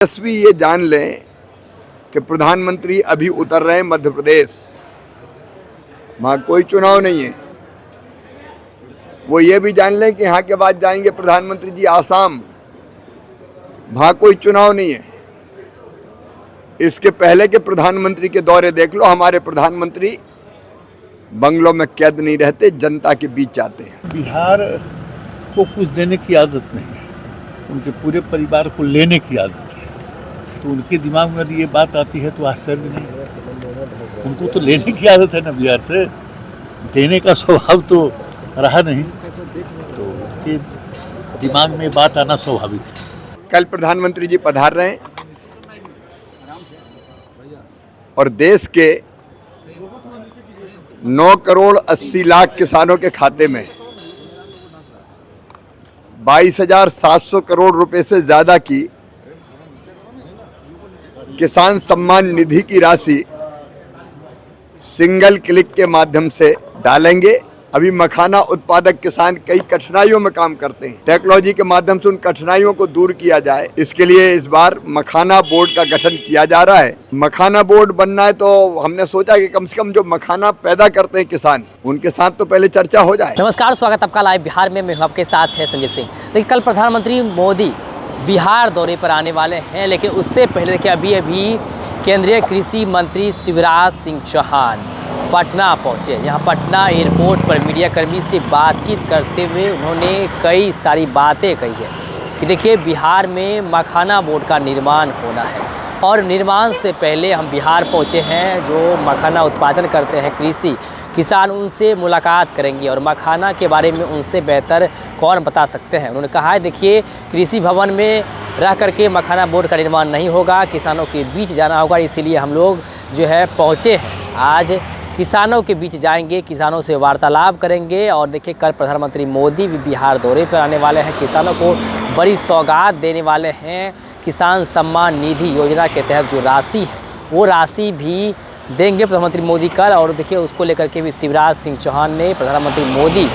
तेजस्वी ये जान लें कि प्रधानमंत्री अभी उतर रहे हैं मध्य प्रदेश। वहाँ कोई चुनाव नहीं है। वो ये भी जान लें कि यहाँ के बाद जाएंगे प्रधानमंत्री जी आसाम। वहाँ कोई चुनाव नहीं है। इसके पहले के प्रधानमंत्री के दौरे देख लो। हमारे प्रधानमंत्री बंगलों में कैद नहीं रहते, जनता के बीच जाते हैं। बिहार को कुछ देने की आदत नहीं है, उनके पूरे परिवार को लेने की आदत है। तो उनके दिमाग में यदि ये बात आती है तो आश्चर्य नहीं है। उनको तो लेने की आदत है ना बिहार से, देने का स्वभाव तो रहा नहीं, तो उनके दिमाग में बात आना स्वाभाविक है। कल प्रधानमंत्री जी पधार रहे हैं और देश के 9 करोड़ 80 लाख किसानों के खाते में 22,700 करोड़ रुपए से ज्यादा की किसान सम्मान निधि की राशि सिंगल क्लिक के माध्यम से डालेंगे। अभी मखाना उत्पादक किसान कई कठिनाइयों में काम करते हैं। टेक्नोलॉजी के माध्यम से उन कठिनाइयों को दूर किया जाए, इसके लिए इस बार मखाना बोर्ड का गठन किया जा रहा है। मखाना बोर्ड बनना है तो हमने सोचा कि कम से कम जो मखाना पैदा करते हैं किसान, उनके साथ तो पहले चर्चा हो जाए। नमस्कार, स्वागत आपका लाइव बिहार में। मैं आपके साथ है संजीव सिंह। देखिए, कल प्रधानमंत्री मोदी बिहार दौरे पर आने वाले हैं, लेकिन उससे पहले देखिए अभी केंद्रीय कृषि मंत्री शिवराज सिंह चौहान पटना पहुंचे। यहाँ पटना एयरपोर्ट पर मीडिया कर्मी से बातचीत करते हुए उन्होंने कई सारी बातें कही है कि देखिए बिहार में मखाना बोर्ड का निर्माण होना है और निर्माण से पहले हम बिहार पहुंचे हैं। जो मखाना उत्पादन करते हैं कृषि किसान, उनसे मुलाकात करेंगे और मखाना के बारे में उनसे बेहतर कौन बता सकते हैं। उन्होंने कहा है देखिए कृषि भवन में रह करके मखाना बोर्ड का निर्माण नहीं होगा, किसानों के बीच जाना होगा। इसीलिए हम लोग जो है पहुँचे हैं, आज किसानों के बीच जाएंगे, किसानों से वार्तालाप करेंगे। और देखिए कल प्रधानमंत्री मोदी भी बिहार दौरे पर आने वाले हैं, किसानों को बड़ी सौगात देने वाले हैं। किसान सम्मान निधि योजना के तहत जो राशि है वो राशि भी देंगे प्रधानमंत्री मोदी कल। और देखिए उसको लेकर के भी शिवराज सिंह चौहान ने प्रधानमंत्री मोदी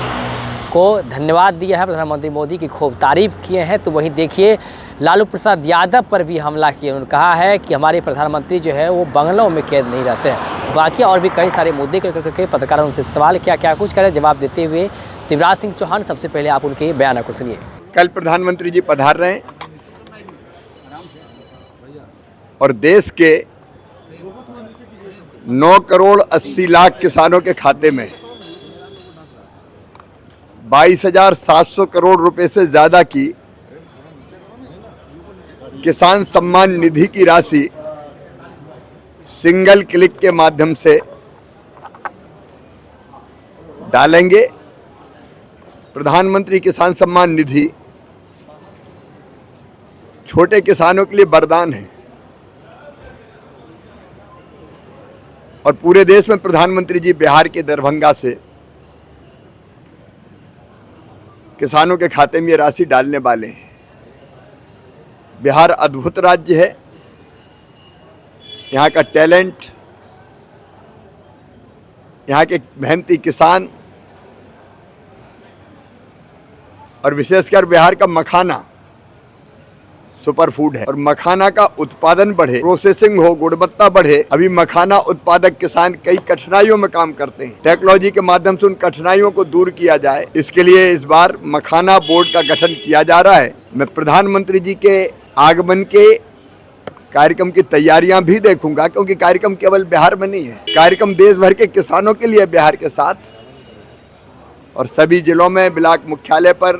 को धन्यवाद दिया है, प्रधानमंत्री मोदी की खूब तारीफ किए हैं। तो वहीं देखिए लालू प्रसाद यादव पर भी हमला किए। उन्होंने कहा है कि हमारे प्रधानमंत्री जो है वो बंगलों में कैद नहीं रहते हैं। बाकी और भी कई सारे मुद्दे करके पत्रकारों उनसे सवाल क्या कुछ करें, जवाब देते हुए शिवराज सिंह चौहान। सबसे पहले आप उनके बयान को सुनिए। कल प्रधानमंत्री जी पधार रहे हैं और देश के 9 करोड़ 80 लाख किसानों के खाते में 22,700 करोड़ रुपए से ज्यादा की किसान सम्मान निधि की राशि सिंगल क्लिक के माध्यम से डालेंगे। प्रधानमंत्री किसान सम्मान निधि छोटे किसानों के लिए वरदान है और पूरे देश में प्रधानमंत्री जी बिहार के दरभंगा से किसानों के खाते में ये राशि डालने वाले हैं। बिहार अद्भुत राज्य है। यहाँ का टैलेंट, यहाँ के मेहनती किसान और विशेषकर बिहार का मखाना सुपर फूड है और मखाना का उत्पादन बढ़े, प्रोसेसिंग हो, गुणवत्ता बढ़े। अभी मखाना उत्पादक किसान कई कठिनाइयों में काम करते हैं। टेक्नोलॉजी के माध्यम से उन कठिनाइयों को दूर किया जाए, इसके लिए इस बार मखाना बोर्ड का गठन किया जा रहा है। मैं प्रधानमंत्री जी के आगमन के कार्यक्रम की तैयारियां भी देखूंगा, क्योंकि कार्यक्रम केवल बिहार में नहीं है, कार्यक्रम देश भर के किसानों के लिए बिहार के साथ। और सभी जिलों में, ब्लॉक मुख्यालय पर,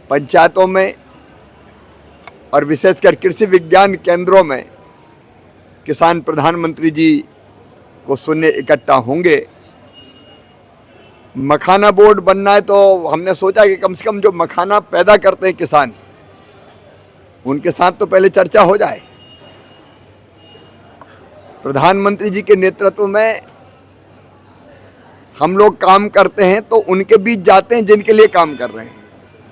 पंचायतों में और विशेषकर कृषि विज्ञान केंद्रों में किसान प्रधानमंत्री जी को सुनने इकट्ठा होंगे। मखाना बोर्ड बनना है तो हमने सोचा कि कम से कम जो मखाना पैदा करते हैं किसान, उनके साथ तो पहले चर्चा हो जाए। प्रधानमंत्री जी के नेतृत्व में हम लोग काम करते हैं तो उनके बीच जाते हैं जिनके लिए काम कर रहे हैं।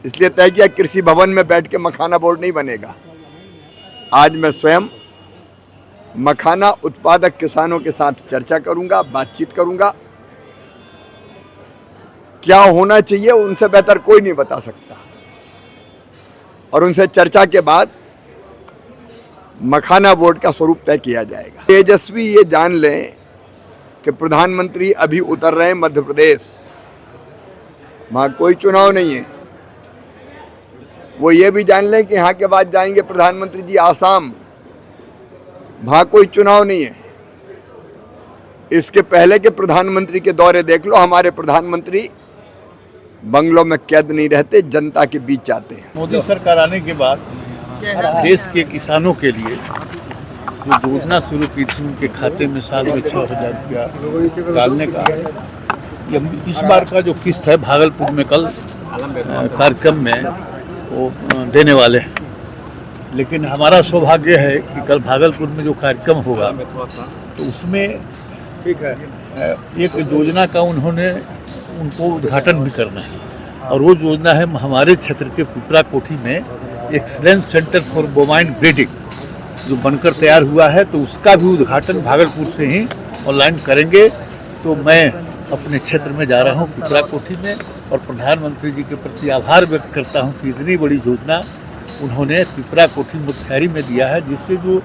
इसलिए तय किया कृषि भवन में बैठ के मखाना बोर्ड नहीं बनेगा। आज मैं स्वयं मखाना उत्पादक किसानों के साथ चर्चा करूंगा, बातचीत करूंगा। क्या होना चाहिए उनसे बेहतर कोई नहीं बता सकता। और उनसे चर्चा के बाद मखाना बोर्ड का स्वरूप तय किया जाएगा। तेजस्वी ये जान लें कि प्रधानमंत्री अभी उतर रहे हैं मध्य प्रदेश, वहाँ कोई चुनाव नहीं है। वो ये भी जान लें कि यहाँ के बाद जाएंगे प्रधानमंत्री जी आसाम, वहाँ कोई चुनाव नहीं है। इसके पहले के प्रधानमंत्री के दौरे देख लो, हमारे प्रधानमंत्री बंगलों में कैद नहीं रहते, जनता के बीच जाते हैं। मोदी सरकार आने के बाद देश के किसानों के लिए जो योजना शुरू की थी, उनके खाते में साल में 6,000 रुपया डालने का, इस बार का जो किस्त है भागलपुर में कल कार्यक्रम में वो देने वाले हैं। लेकिन हमारा सौभाग्य है कि कल भागलपुर में जो कार्यक्रम होगा तो उसमें एक योजना का उनको उद्घाटन भी करना है, और वो योजना है हमारे क्षेत्र के पिपरा कोठी में excellence centre for bovine breeding जो बनकर तैयार हुआ है, तो उसका भी उद्घाटन भागलपुर से ही ऑनलाइन करेंगे। तो मैं अपने क्षेत्र में जा रहा हूँ पिपरा कोठी में, और प्रधानमंत्री जी के प्रति आभार व्यक्त करता हूँ कि इतनी बड़ी योजना उन्होंने पिपरा कोठी मुख्यारी में दिया है, जिससे जो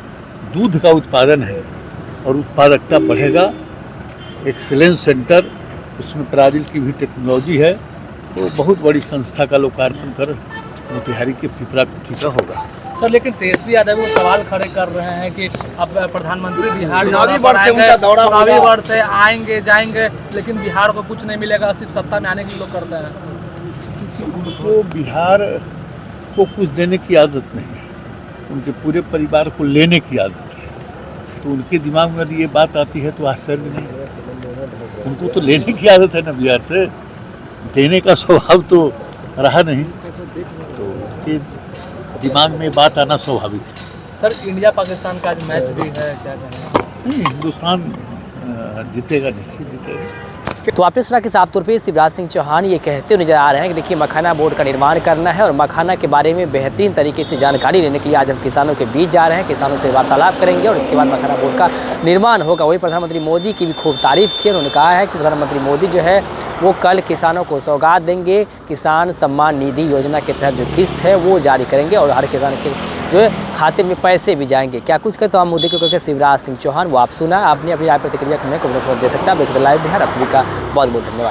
दूध का उत्पादन है और उत्पादकता बढ़ेगा। एक्सीलेंस सेंटर, उसमें ब्राजील की भी टेक्नोलॉजी है, तो बहुत बड़ी संस्था का लोकार्पण कर मोतिहारी के पिपरा कोठी का होगा। सर, लेकिन तेजस्वी यादव वो सवाल खड़े कर रहे हैं कि अब प्रधानमंत्री बिहार चुनावी वर्ष से आएंगे जाएंगे, लेकिन बिहार को कुछ नहीं मिलेगा, सिर्फ सत्ता में आने के लिए लोग करते हैं। उनको बिहार को कुछ देने की आदत नहीं है, उनके पूरे परिवार को लेने की आदत है। तो उनके दिमाग में यदि ये बात आती है तो आश्चर्य नहीं है। उनको तो लेने की आदत है ना बिहार से, देने का स्वभाव तो रहा नहीं, तो उनके दिमाग में बात आना स्वाभाविक है। सर, इंडिया पाकिस्तान का आज मैच भी है, क्या कहेंगे? नहीं, हिंदुस्तान जीतेगा, निश्चित जीतेगा। तो आपने सुना कि साफ तौर पे शिवराज सिंह चौहान ये कहते हुए नजर आ रहे हैं कि देखिए मखाना बोर्ड का निर्माण करना है, और मखाना के बारे में बेहतरीन तरीके से जानकारी लेने के लिए आज हम किसानों के बीच जा रहे हैं। किसानों से वार्तालाप करेंगे और इसके बाद मखाना बोर्ड का निर्माण होगा। वही प्रधानमंत्री मोदी की भी खूब तारीफ की। उन्होंने कहा है कि प्रधानमंत्री मोदी जो है वो कल किसानों को सौगात देंगे, किसान सम्मान निधि योजना के तहत जो किस्त है वो जारी करेंगे, और हर किसान के जो है खाते में पैसे भी जाएंगे। क्या कुछ कहते तमाम मुद्दे को लेकर शिवराज सिंह चौहान, वो आप सुना। आपने अपनी राय प्रतिक्रिया में कमेंट दे सकते हैं। आप देखते लाइव बिहार। आप सभी का बहुत बहुत धन्यवाद।